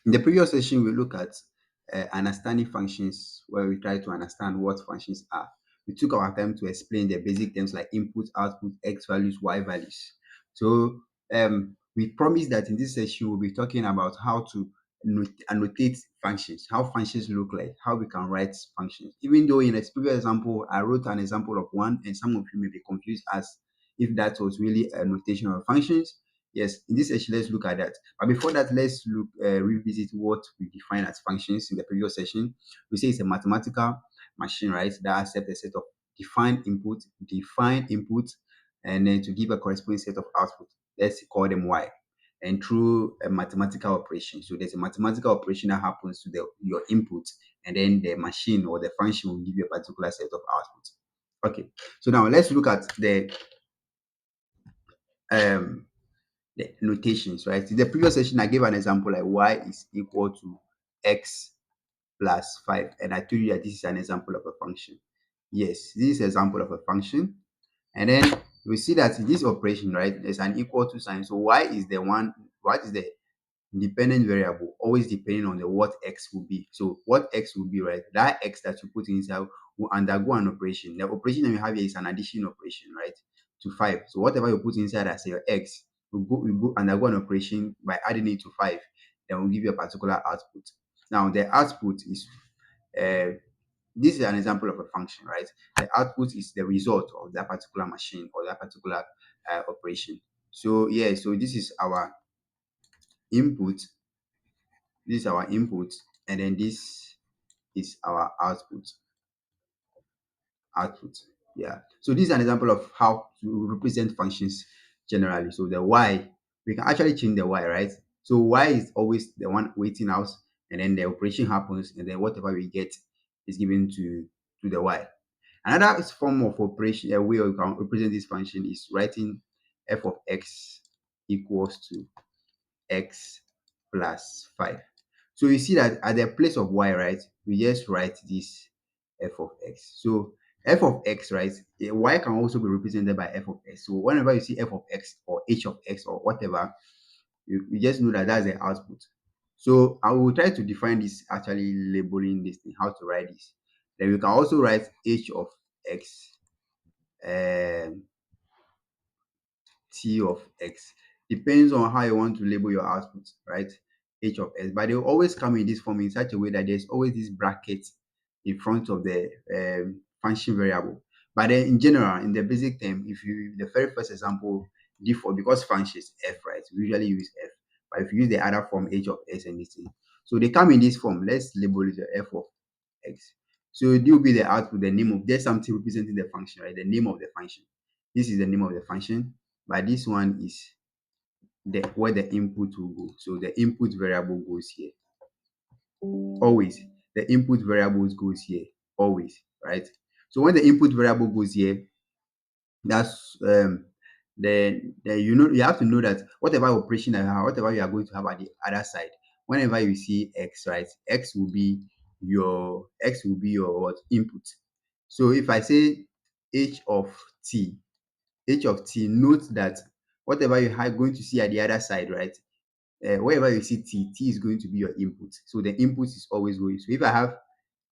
In the previous session, we look at understanding functions, where we try to understand what functions are. We took our time to explain the basic terms like input, output, x values, y values. So we promised that in this session, we'll be talking about how to annotate functions, how functions look like, how we can write functions. Even though in a previous example, I wrote an example of one, and some of you may be confused as if that was really a notation of functions. Yes, in this session, let's look at that. But before that, let's revisit what we defined as functions in the previous session. We say it's a mathematical machine, right, that accepts a set of defined input, and then to give a corresponding set of output. Let's call them y. And through a mathematical operation. So there's a mathematical operation that happens to your input, and then the machine or the function will give you a particular set of output. Okay, so now let's look at um the notations, right? In the previous session, I gave an example like y is equal to x plus 5. And I told you that this is an example of a function. Yes, this is an example of a function. And then we see that in this operation, right, there's an equal to sign. So what is the dependent variable, always depending on the what x will be. So what x will be, right? That x that you put inside will undergo an operation. The operation that we have here is an addition operation, right? To 5. So whatever you put inside as your x will go undergo an operation by adding it to 5. Then will give you a particular output. Now the output is uh, this is an example of a function, right? The output is the result of that particular machine or that particular operation. So yeah, so this is our input, and then this is our output. Yeah, so this is an example of how to represent functions generally. So the y, we can actually change the y, right? So y is always the one waiting out, and then the operation happens, and then whatever we get is given to the y. Another form of operation, a way you can represent this function, is writing f of x equals to x plus 5. So you see that at the place of y, right, we just write this f of x. So f of x, right, y can also be represented by f of x. So whenever you see f of x or h of x or whatever, you just know that that's the output. So I will try to define this, actually labeling this thing, how to write this. Then we can also write h of x, um, t of x. Depends on how you want to label your output, right? H of x, but they will always come in this form in such a way that there's always this bracket in front of the function variable. But then in general, in the basic term, if you the very first example, default, because function is f, right? We usually use f. But if you use the other form, h of x and this thing, so they come in this form. Let's label it f of x. So it will be the output, the name of, there's something representing the function, right? The name of the function. This is the name of the function, but this one is the where the input will go. So the input variable goes here. Always. The input variables goes here. Always, right? So when the input variable goes here, that's then you have to know that whatever operation I have, whatever you are going to have at the other side, whenever you see x, right, x will be your what input. So if I say h of t, note that whatever you are going to see at the other side, right? Wherever you see t is going to be your input. So the input is always going. So if I have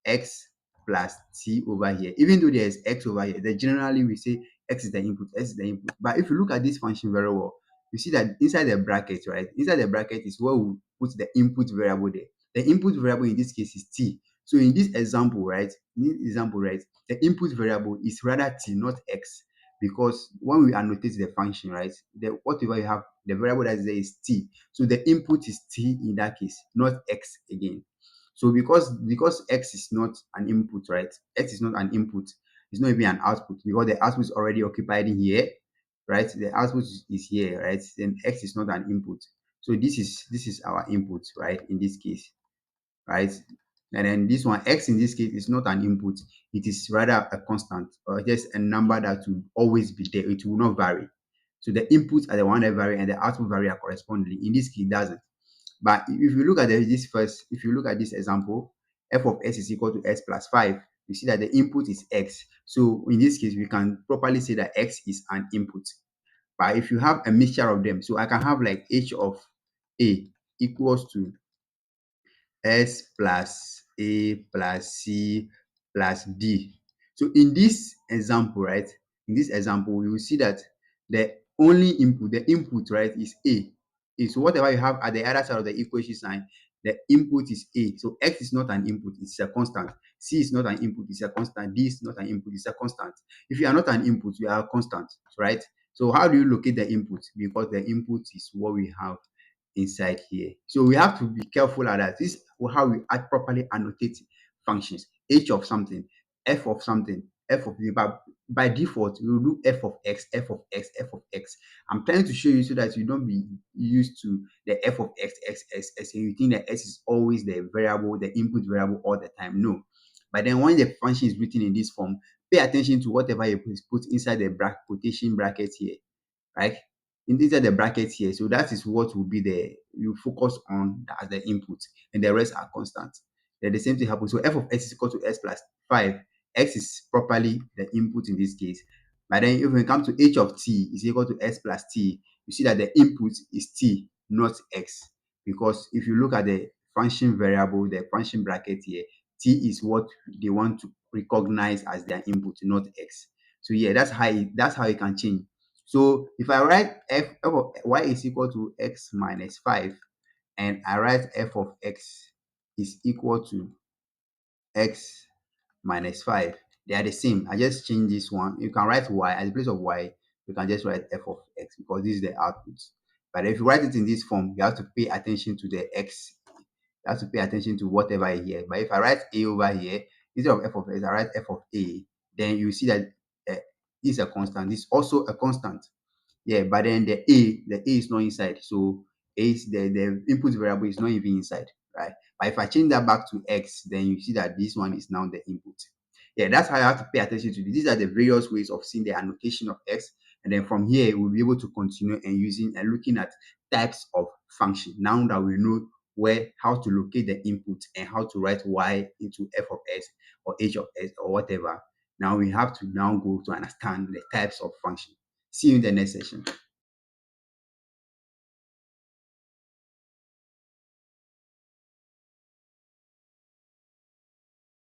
x plus t over here, even though there's x over here, then generally we say x is the input, x is the input. But if you look at this function very well, you see that inside the bracket, right? Inside the bracket is where we put the input variable there. The input variable in this case is t. So in this example, right? The input variable is rather t, not x. Because when we annotate the function, right, the whatever you have, the variable that is there is t. So the input is t in that case, not x again. So because x is not an input, right? X is not an input. It's not even an output because the output is already occupied in here, right? The output is here, right? Then x is not an input. So this is our input, right? In this case, right? And then this one, x in this case is not an input. It is rather a constant or just a number that will always be there. It will not vary. So the inputs are the one that vary and the output vary correspondingly. In this case, it doesn't. But if you look at if you look at this example, f of x is equal to x plus 5, you see that the input is x. So in this case, we can properly say that x is an input. But if you have a mixture of them, so I can have like h of a equals to S plus A plus C plus D. So in this example, right? In this example, you will see that the only input, the input, right, is A. So whatever you have at the other side of the equation sign, the input is A. So X is not an input, it's a constant. C is not an input, it's a constant. D is not an input, it's a constant. If you are not an input, you are a constant, right? So how do you locate the input? Because the input is what we have inside here. So we have to be careful at that. This is how we properly annotate functions. H of something, f of something, f of the, but by default, we will do f of x, f of x, f of x. I'm trying to show you so that you don't be used to the f of x, x, x, x, and you think that s is always the variable, the input variable all the time. No. But then when the function is written in this form, pay attention to whatever you put inside the quotation bracket here, right? Inside the bracket here. So that is what will be the, you focus on as the input, and the rest are constant. Then the same thing happens. So f of x is equal to s plus 5. X is properly the input in this case. But then if we come to h of t is equal to s plus t, you see that the input is t, not x. Because if you look at the function variable, the function bracket here, t is what they want to recognize as their input, not x. So yeah, that's how it can change. So if I write f of y is equal to x minus 5, and I write f of x is equal to x minus 5, they are the same. I just change this one. You can write y at the place of y, you can just write f of x because this is the output. But if you write it in this form, you have to pay attention to the x. You have to pay attention to whatever here. But if I write a over here, instead of f of x, I write f of a, then you see that this is a constant. This is also a constant. Yeah, but then the A is not inside. So A is the input variable is not even inside, right? But if I change that back to X, then you see that this one is now the input. Yeah, that's how you have to pay attention to this. These are the various ways of seeing the annotation of X. And then from here, we'll be able to continue and using and looking at types of function. Now that we know how to locate the input and how to write Y into f of x or h of x or whatever. Now we have to now go to understand the types of function. See you in the next session.